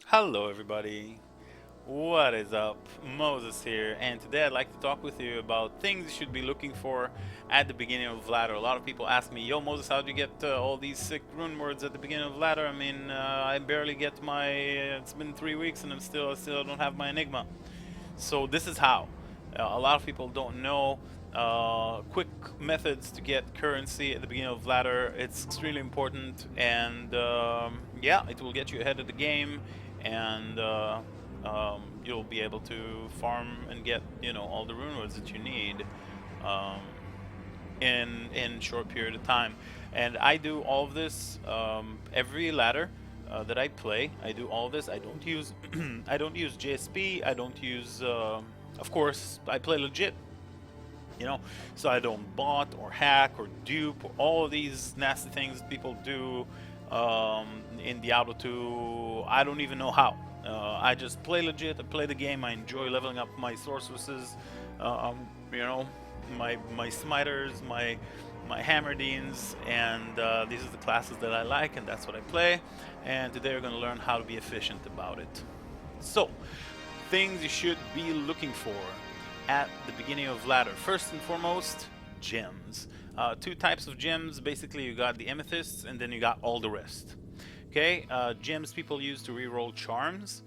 Hello, everybody. What is up? Moses here, and today I'd like to talk with you about things you should be looking for at the beginning of ladder. A lot of people ask me, "Yo, Moses, how do you get all these sick rune words at the beginning of ladder?" I mean, I barely get my. It's been 3 weeks, and I still don't have my enigma. So this is how. A lot of people don't know quick methods to get currency at the beginning of ladder. It's extremely important, and yeah, it will get you ahead of the game, and you'll be able to farm and get all the rune words that you need um, in short period of time. And I do all of this every ladder that I play. I do all this. I don't use I don't use JSP. I don't use. Of course, I play legit. So I don't bot or hack or dupe or all of these nasty things people do in Diablo 2. I don't even know how. I just play legit. I play the game. I enjoy leveling up my sorceresses. You know, my smiters, my hammerdeans, and these are the classes that I like, and that's what I play. And today we're going to learn how to be efficient about it. So, things you should be looking for at the beginning of ladder. First and foremost, gems. Two types of gems. Basically, you got the amethysts, and then you got all the rest. Okay, gems people use to reroll charms.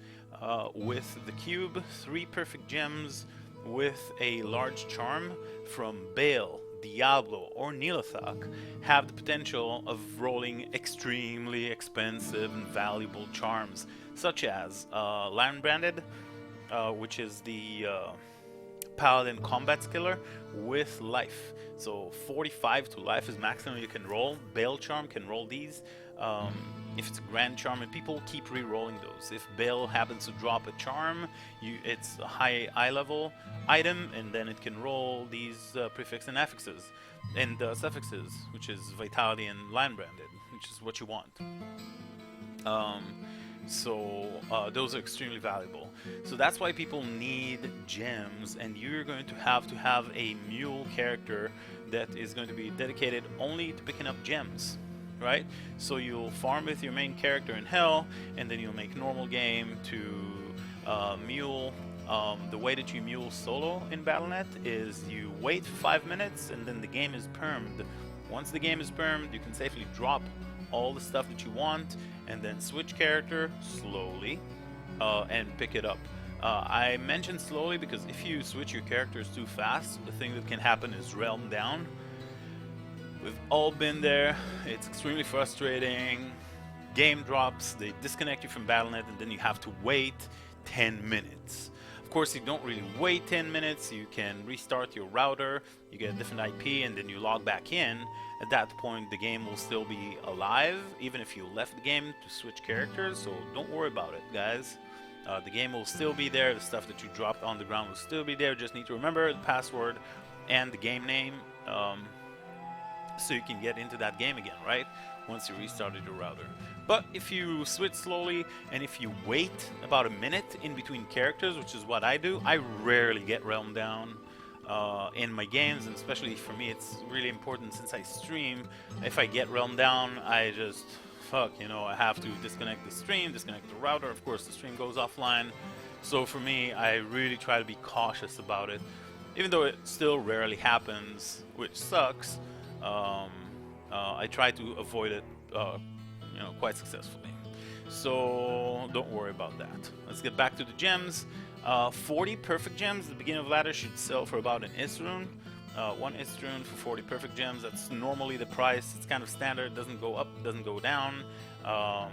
With the cube, 3 perfect gems with a large charm from Baal, Diablo, or Nilathak have the potential of rolling extremely expensive and valuable charms, such as Lion Branded, which is the Paladin combat skiller with life. So 45 to life is maximum you can roll. Baal Charm can roll these. If it's a Grand Charm, and people keep re-rolling those. If Baal happens to drop a charm, it's a high eye level item, and then it can roll these prefix and affixes and suffixes, which is Vitality and Lion Branded, which is what you want. Those are extremely valuable. So that's why people need gems, and you're going to have a mule character that is going to be dedicated only to picking up gems, right? So you'll farm with your main character in Hell, and then you'll make normal game to mule. The way that you mule solo in Battle.net is you wait 5 minutes, and then the game is permed. Once the game is permed, you can safely drop all the stuff that you want, and then switch character slowly and pick it up. I mentioned slowly because if you switch your characters too fast, the thing that can happen is realm down. We've all been there. It's extremely frustrating. Game drops, they disconnect you from Battle.net, and then you have to wait 10 minutes. Of course, you don't really wait 10 minutes. You can restart your router, you get a different IP, and then you log back in. At that point, the game will still be alive, even if you left the game to switch characters, so don't worry about it, guys. The game will still be there, the stuff that you dropped on the ground will still be there. Just need to remember the password and the game name, so you can get into that game again, right? Once you restarted your router. But if you switch slowly, and if you wait about a minute in between characters, which is what I do, I rarely get realm down in my games, and especially for me it's really important since I stream. If I get realm down, I just I have to disconnect the stream, disconnect the router. Of course the stream goes offline. So for me, I really try to be cautious about it, even though it still rarely happens, which sucks. I try to avoid it quite successfully. So don't worry about that. Let's get back to the gems. 40 perfect gems at the beginning of ladder should sell for about an Isrune. 1 Isrune for 40 perfect gems. That's normally the price. It's kind of standard. Doesn't go up, doesn't go down.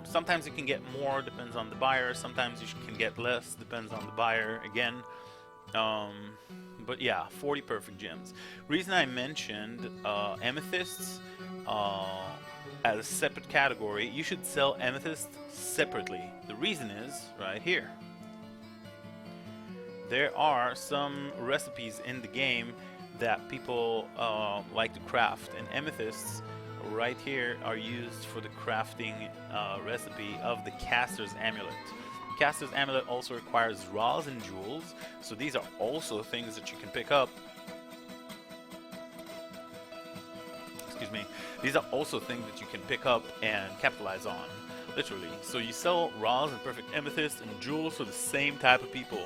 Sometimes you can get more, depends on the buyer. Sometimes you can get less, depends on the buyer again. But yeah, 40 perfect gems. Reason I mentioned amethysts as a separate category, you should sell amethyst separately. The reason is right here. There are some recipes in the game that people like to craft, and amethysts right here are used for the crafting recipe of the Caster's Amulet. Caster's Amulet also requires raws and jewels, so these are also things that you can pick up. Excuse me. These are also things that you can pick up and capitalize on. literally. So you sell raws and perfect amethyst and jewels to the same type of people.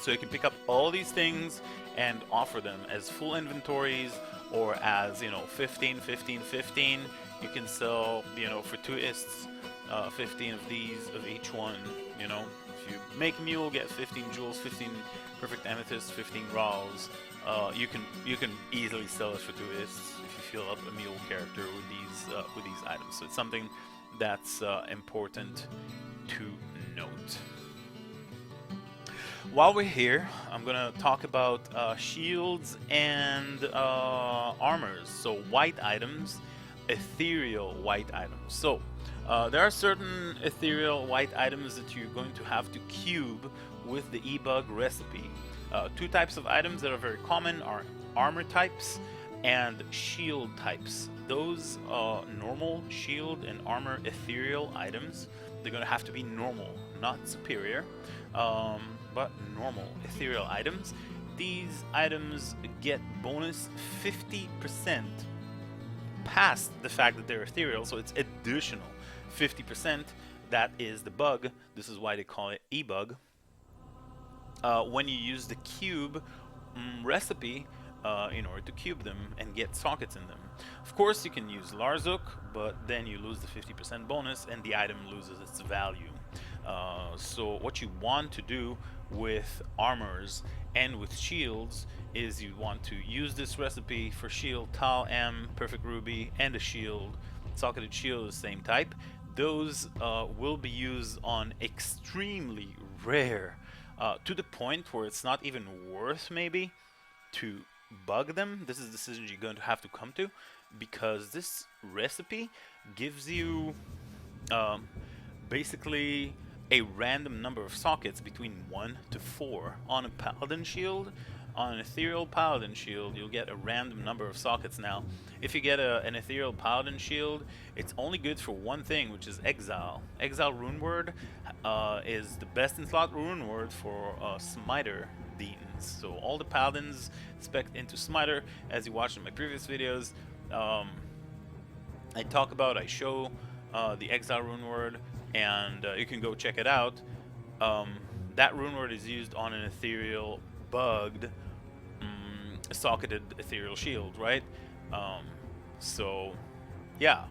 So you can pick up all these things and offer them as full inventories or as, 15, 15, 15. You can sell, for 2 ists, 15 of these of each one, If you make a mule, get 15 jewels, 15 perfect amethyst, 15 raws. You can easily sell it for 2 ists if you fill up a mule character with these items. So it's something that's important to note. While we're here, I'm gonna talk about shields and armors. So white items, ethereal white items. So there are certain ethereal white items that you're going to have to cube with the e-bug recipe. 2 types of items that are very common are armor types and shield types. Those normal shield and armor ethereal items, they're going to have to be normal, not superior, but normal ethereal items. These items get bonus 50% past the fact that they're ethereal, so it's additional 50%. That is the bug. This is why they call it e-bug. When you use the cube recipe in order to cube them and get sockets in them. Of course, you can use Larzuk, but then you lose the 50% bonus and the item loses its value. So what you want to do with armors and with shields is you want to use this recipe for shield, Tal M, Perfect Ruby, and a shield. Socketed shield is the same type. Those will be used on extremely rare, to the point where it's not even worth maybe to bug them. This is a decision you're going to have to come to, because this recipe gives you basically a random number of sockets between 1 to 4 on a paladin shield. On an ethereal paladin shield, you'll get a random number of sockets. Now, if you get an ethereal paladin shield, it's only good for one thing, which is exile. Exile rune word is the best in slot rune word for smiter deans. So all the paladins spec into smiter. As you watched in my previous videos, I show the exile rune word, and you can go check it out. That rune word is used on an ethereal bugged socketed ethereal shield, right? So yeah,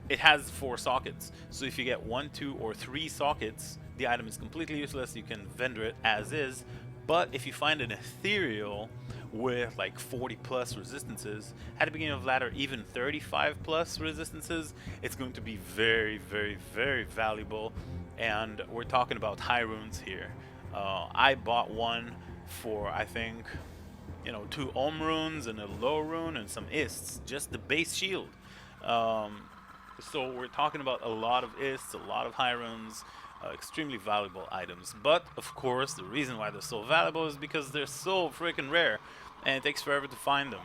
it has 4 sockets, so if you get 1, 2, or 3 sockets, the item is completely useless. You can vendor it as is. But if you find an ethereal with like 40 plus resistances, at the beginning of ladder even 35 plus resistances, it's going to be very, very, very valuable. And we're talking about high runes here. I bought one for, I think, 2 Ohm runes and a low rune and some ists, just the base shield. So we're talking about a lot of ists, a lot of high runes, extremely valuable items. But of course, the reason why they're so valuable is because they're so freaking rare, and it takes forever to find them.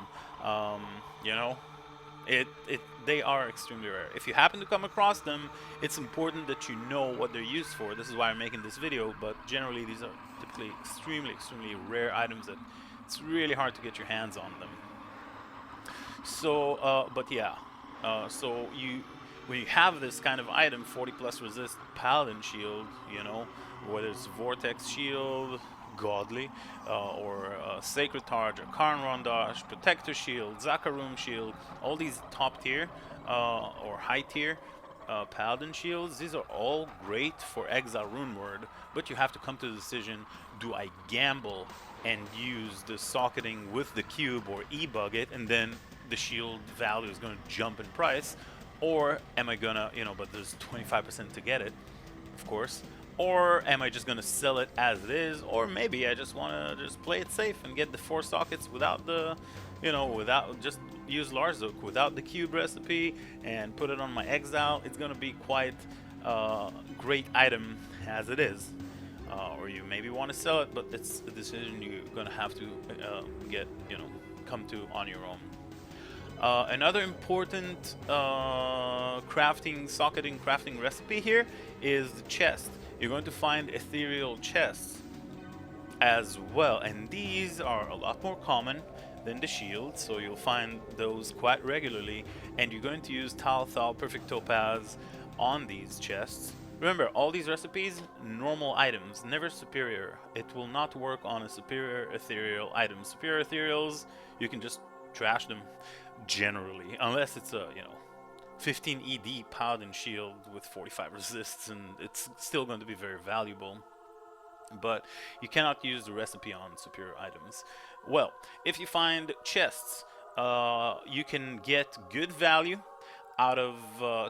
They are extremely rare. If you happen to come across them, it's important that you know what they're used for. This is why I'm making this video, but generally these are typically extremely, extremely rare items that it's really hard to get your hands on them. So, when you have this kind of item, 40 plus resist paladin shield, whether it's vortex shield, godly, or sacred targe, or Karn Rondash, protector shield, Zakarum shield, all these top tier or high tier paladin shields, these are all great for exile rune word, but you have to come to the decision: do I gamble and use the socketing with the cube, or e-bug it, and then the shield value is going to jump in price? Or am I gonna, but there's 25% to get it, of course. Or am I just gonna sell it as it is? Or maybe I just wanna just play it safe and get the 4 sockets without the, without, just use Larzuk without the cube recipe and put it on my exile. It's gonna be quite a great item as it is. Or you maybe want to sell it, but it's a decision you're gonna have to come to on your own. Another important socketing crafting recipe here is the chest. You're going to find ethereal chests as well, and these are a lot more common than the shield, so you'll find those quite regularly, and you're going to use Tal Thal Perfect Topaz on these chests. Remember, all these recipes, normal items, never superior. It will not work on a superior ethereal item. Superior ethereals, you can just trash them generally, unless it's a, 15 ED Paladin shield with 45 resists, and it's still going to be very valuable. But you cannot use the recipe on superior items. Well, if you find chests, you can get good value out of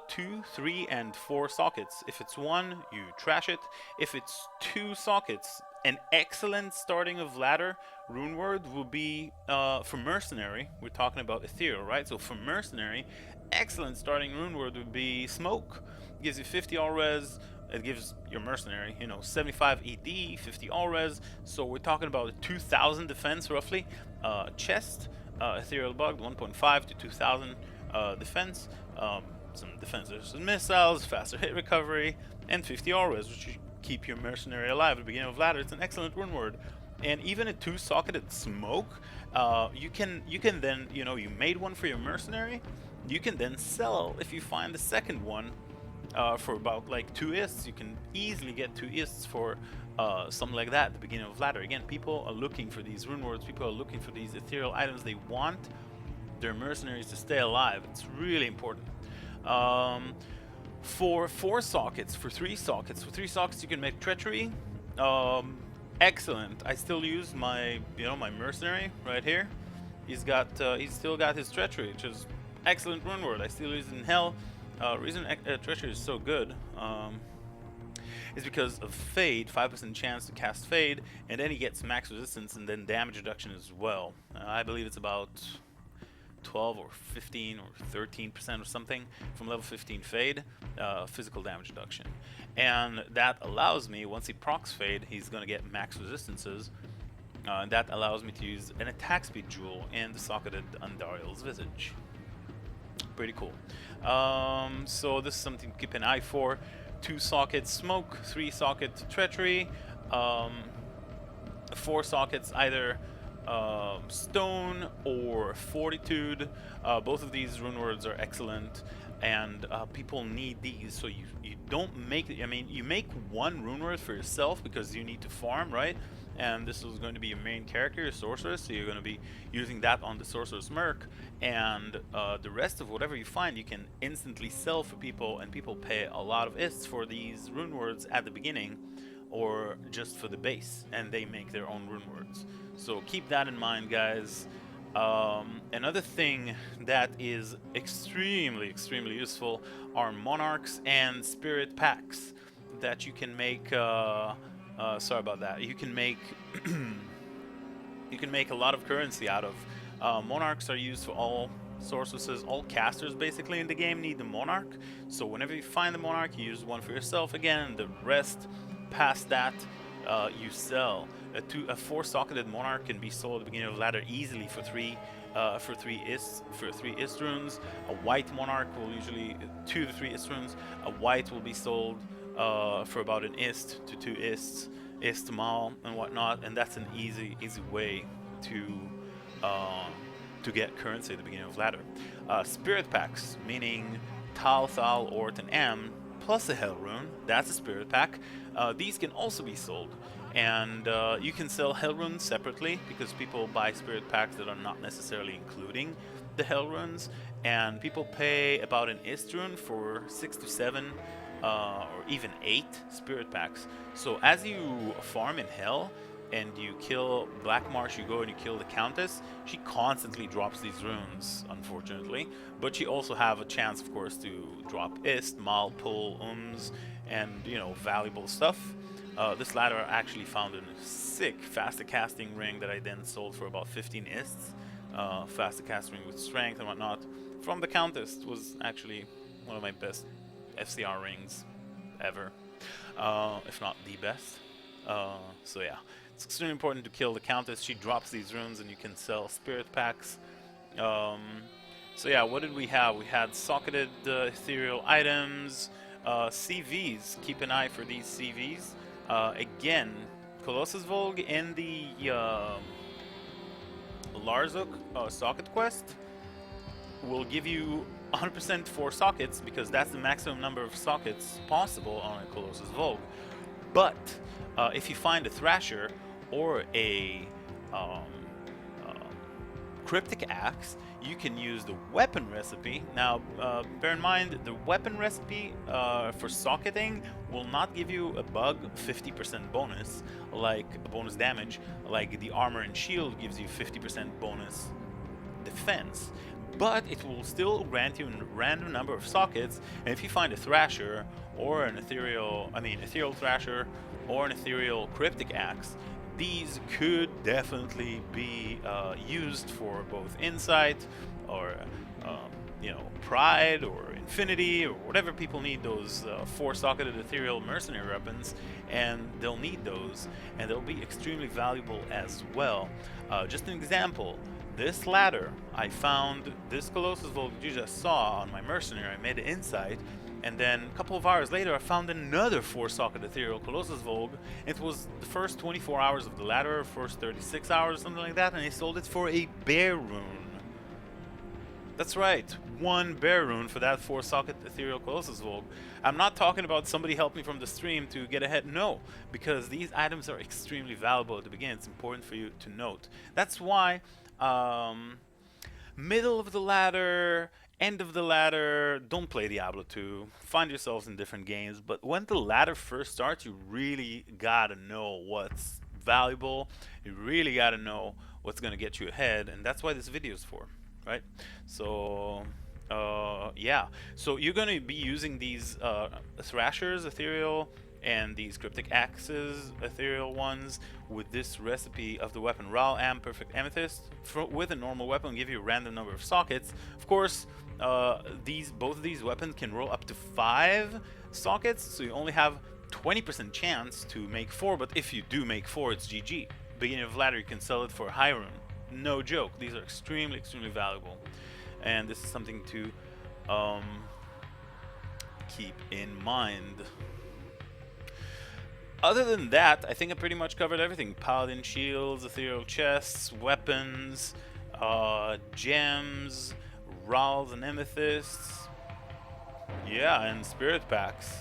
2, 3, and 4 sockets. If it's 1, you trash it. If it's 2 sockets, an excellent starting of ladder rune word will be for mercenary. We're talking about ethereal, right? So for mercenary, excellent starting rune word would be smoke. It gives you 50 all res. It gives your mercenary, 75 ED, 50 all res. So we're talking about a 2000 defense roughly. Chest, ethereal bug, 1.5 to 2000 defense. Some defenses and missiles, faster hit recovery, and 50 all res, which keep your mercenary alive at the beginning of ladder. It's an excellent rune word. And even a 2-socketed smoke, you can then, you made one for your mercenary. You can then sell if you find the second one. For about like 2 ists, you can easily get 2 ists for something like that at the beginning of ladder. Again, people are looking for these rune words, people are looking for these ethereal items. They want their mercenaries to stay alive. It's really important. For 4 sockets, for 3 sockets, you can make treachery. Excellent. I still use my, my mercenary right here. He's still got his treachery, which is excellent rune word. I still use it in hell. Reason treachery is so good is because of fade, 5% chance to cast fade, and then he gets max resistance and then damage reduction as well. I believe it's about 12 or 15 or 13% or something from level 15 fade, physical damage reduction. And that allows me, once he procs fade, he's going to get max resistances. And that allows me to use an attack speed jewel in the socketed Undariel's Visage. Pretty cool. So this is something to keep an eye for. 2 sockets smoke, 3 socket treachery, 4 sockets either stone or fortitude. Both of these rune words are excellent, and people need these. So you don't make, you make 1 rune word for yourself because you need to farm, right? And this is going to be your main character, your sorceress, so you're going to be using that on the sorcerer's merc, and the rest of whatever you find you can instantly sell for people, and people pay a lot of ists for these rune words at the beginning or just for the base, and they make their own rune words. So keep that in mind, guys. Another thing that is extremely useful are Monarchs and Spirit packs that you can make. Sorry about that. You can make you can make a lot of currency out of. Monarchs are used for all sorceresses, all casters basically in the game need the Monarch. So whenever you find the Monarch, you use one for yourself again. The rest past that, you sell. A 4-socketed Monarch can be sold at the beginning of the ladder easily for 3 ist runes. A white Monarch will usually 2 to 3 ist runes. A white will be sold for about an ist to 2 ists, ist mal and whatnot, and that's an easy way to get currency at the beginning of ladder. Spirit packs, meaning Tal, Thal, Ort, and Am, plus a Hell rune. That's a spirit pack. These can also be sold, and you can sell Hell runes separately because people buy spirit packs that are not necessarily including the Hell runes, and people pay about an ist rune for 6 to 7 or even 8 spirit packs. So as you farm in Hell and you kill Black Marsh, you go and you kill the Countess, she constantly drops these runes, unfortunately, but she also have a chance, of course, to drop ist, mal, pull, and valuable stuff. This ladder I actually found in a sick faster casting ring that I then sold for about 15 ists. Faster casting ring with strength and whatnot from the Countess was actually one of my best FCR rings ever, if not the best. So yeah, it's extremely important to kill the Countess. She drops these runes and you can sell spirit packs. So yeah, what did we have? We had socketed ethereal items, CVs. Keep an eye for these CVs. Again, Colossus Volg in the Larzuk socket quest will give you 100% 4 sockets because that's the maximum number of sockets possible on a Colossus Vogue. But if you find a Thrasher or a um, cryptic axe, you can use the weapon recipe. Now, bear in mind, the weapon recipe for socketing will not give you a bug 50% bonus, like bonus damage, like the armor and shield gives you 50% bonus defense, but it will still grant you a random number of sockets. And if you find a Thrasher or an ethereal Thrasher or an ethereal cryptic axe, these could definitely be used for both insight or pride or infinity or whatever people need those 4-socketed ethereal mercenary weapons, and they'll need those, and they'll be extremely valuable as well. Just an example, this ladder, I found this Colossus Vogue you just saw on my mercenary. I made an insight, and then a couple of hours later I found another 4-socket ethereal Colossus Vogue. It was the first 24 hours of the ladder, first 36 hours, something like that, and I sold it for a bear rune. That's right, 1 bear rune for that 4-socket ethereal Colossus Vogue. I'm not talking about somebody helped me from the stream to get ahead, no, because these items are extremely valuable at the beginning. It's important for you to note. That's why middle of the ladder, end of the ladder, don't play Diablo 2. Find yourselves in different games. But when the ladder first starts, you really gotta know what's valuable. You really gotta know what's gonna get you ahead, and that's why this video is for, right? So yeah, so you're gonna be using these Thrashers, ethereal, and these cryptic axes, ethereal ones, with this recipe of the weapon Ral Am Perfect Amethyst. With a normal weapon, give you a random number of sockets. Of course, both of these weapons can roll up to 5 sockets, so you only have 20% chance to make 4. But if you do make 4, it's GG. Beginning of ladder, you can sell it for a high rune. No joke. These are extremely valuable, and this is something to keep in mind. Other than that, I think I pretty much covered everything. Paladin shields, ethereal chests, weapons, gems, Rals and amethysts. Yeah, and spirit packs.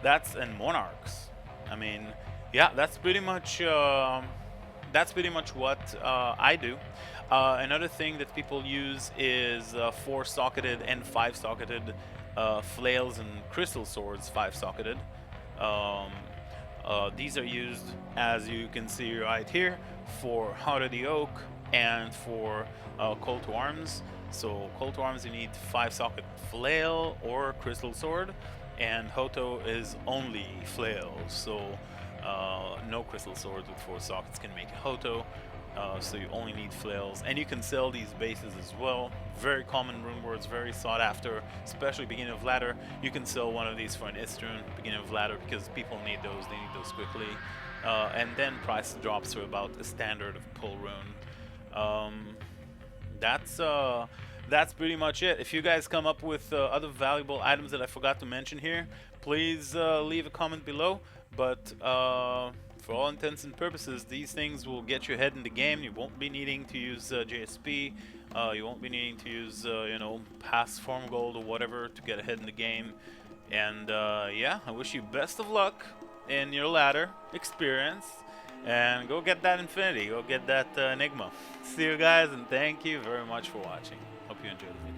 And monarchs. I mean, yeah, that's pretty much what I do. Another thing that people use is 4-socketed and 5-socketed flails and crystal swords, 5-socketed. These are used, as you can see right here, for Heart of the Oak and for Call to Arms. So Call to Arms, you need 5-socket flail or crystal sword, and Hoto is only flail. So no crystal swords with 4 sockets can make a Hoto. So you only need flails, and you can sell these bases as well. Very common rune words, very sought after, especially beginning of ladder. You can sell one of these for an Istrun beginning of ladder because people need those. They need those quickly, and then price drops to about a standard of pull rune. That's pretty much it. If you guys come up with other valuable items that I forgot to mention here, please leave a comment below. But for all intents and purposes, these things will get you ahead in the game. You won't be needing to use JSP. You won't be needing to use, past form gold or whatever to get ahead in the game. And yeah, I wish you best of luck in your ladder experience. And go get that Infinity. Go get that Enigma. See you guys, and thank you very much for watching. Hope you enjoyed the video.